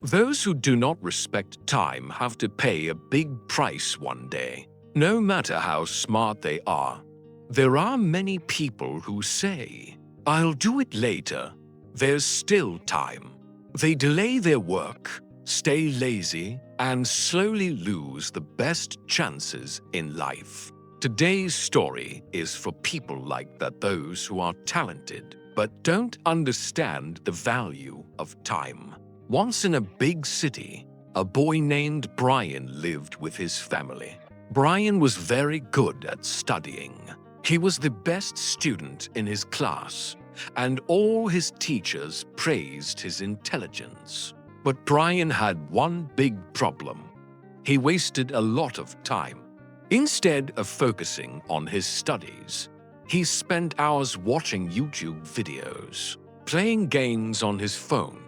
Those who do not respect time have to pay a big price one day, no matter how smart they are. There are many people who say, "I'll do it later." There's still time. They delay their work, stay lazy, and slowly lose the best chances in life. Today's story is for people like that, those who are talented but don't understand the value of time. Once in a big city, a boy named Brian lived with his family. Brian was very good at studying. He was the best student in his class, and all his teachers praised his intelligence. But Brian had one big problem. He wasted a lot of time. Instead of focusing on his studies, he spent hours watching YouTube videos, playing games on his phone,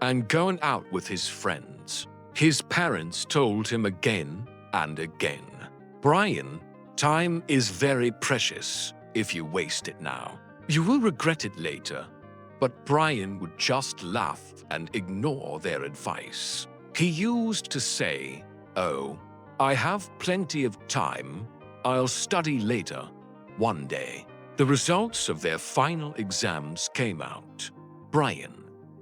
and going out with his friends. His parents told him again and again, "Brian, time is very precious. If you waste it now, you will regret it later." But Brian would just laugh and ignore their advice. He used to say, "Oh, I have plenty of time. I'll study later." One day, the results of their final exams came out. Brian,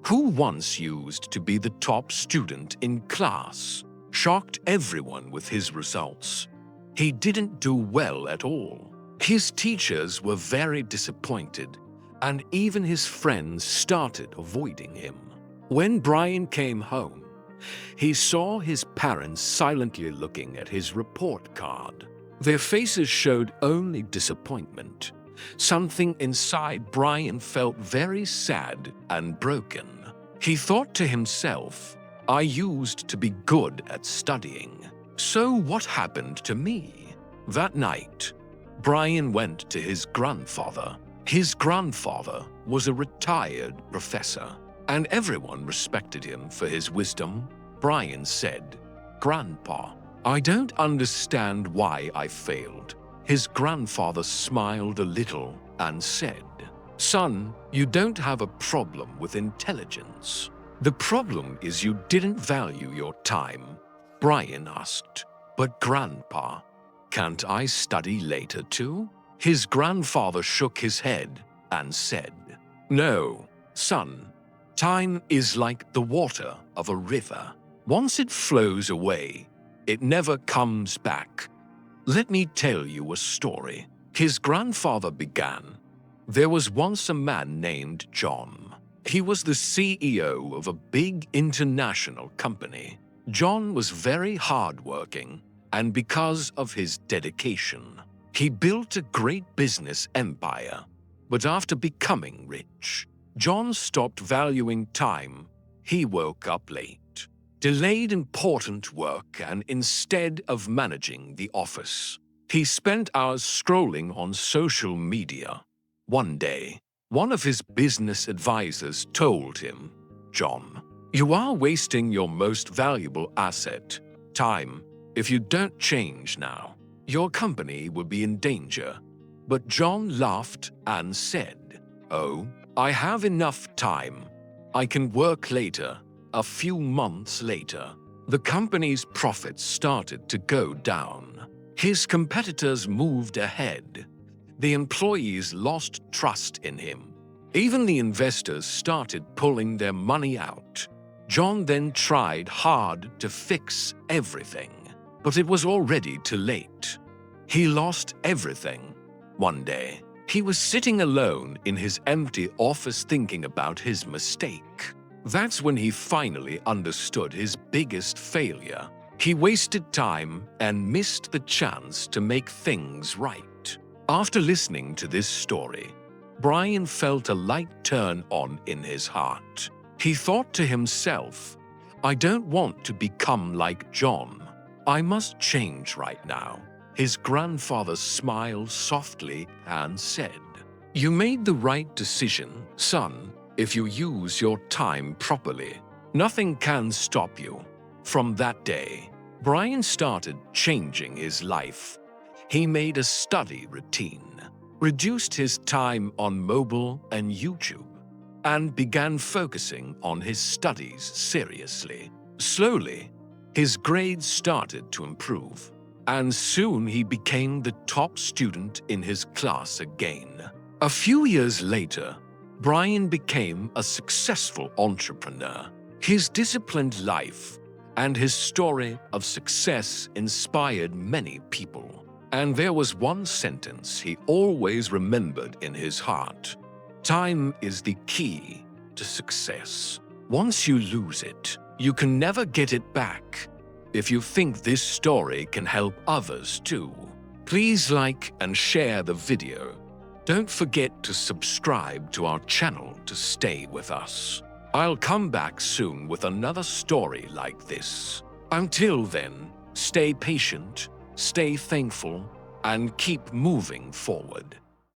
who once used to be the top student in class, shocked everyone with his results. He didn't do well at all. His teachers were very disappointed, and even his friends started avoiding him. When Brian came home, he saw his parents silently looking at his report card. Their faces showed only disappointment. Something inside Brian felt very sad and broken. He thought to himself, "I used to be good at studying. So what happened to me?" That night, Brian went to his grandfather. His grandfather was a retired professor, and everyone respected him for his wisdom. Brian said, "Grandpa, I don't understand why I failed." His grandfather smiled a little and said, "Son, you don't have a problem with intelligence. The problem is you didn't value your time." Brian asked, "But Grandpa, can't I study later too?" His grandfather shook his head and said, "No, son. Time is like the water of a river. Once it flows away, it never comes back. Let me tell you a story." His grandfather began. There was once a man named John. He was the CEO of a big international company. John was very hardworking, and because of his dedication, he built a great business empire. But after becoming rich, John stopped valuing time. He woke up late, delayed important work, and instead of managing the office, he spent hours scrolling on social media. One day, one of his business advisors told him, "John, you are wasting your most valuable asset, time. If you don't change now, your company will be in danger." But John laughed and said, "Oh, I have enough time. I can work later." A few months later, the company's profits started to go down. His competitors moved ahead. The employees lost trust in him. Even the investors started pulling their money out. John then tried hard to fix everything, but it was already too late. He lost everything. One day, he was sitting alone in his empty office thinking about his mistake. That's when he finally understood his biggest failure. He wasted time and missed the chance to make things right. After listening to this story, Brian felt a light turn on in his heart. He thought to himself, "I don't want to become like John. I must change right now." His grandfather smiled softly and said, "You made the right decision, son. If you use your time properly, nothing can stop you." From that day, Brian started changing his life. He made a study routine, reduced his time on mobile and YouTube, and began focusing on his studies seriously. Slowly, his grades started to improve, and soon he became the top student in his class again. A few years later, Brian became a successful entrepreneur. His disciplined life and his story of success inspired many people. And there was one sentence he always remembered in his heart: time is the key to success. Once you lose it, you can never get it back. If you think this story can help others too, please like and share the video. Don't forget to subscribe to our channel to stay with us. I'll come back soon with another story like this. Until then, stay patient, stay thankful, and keep moving forward.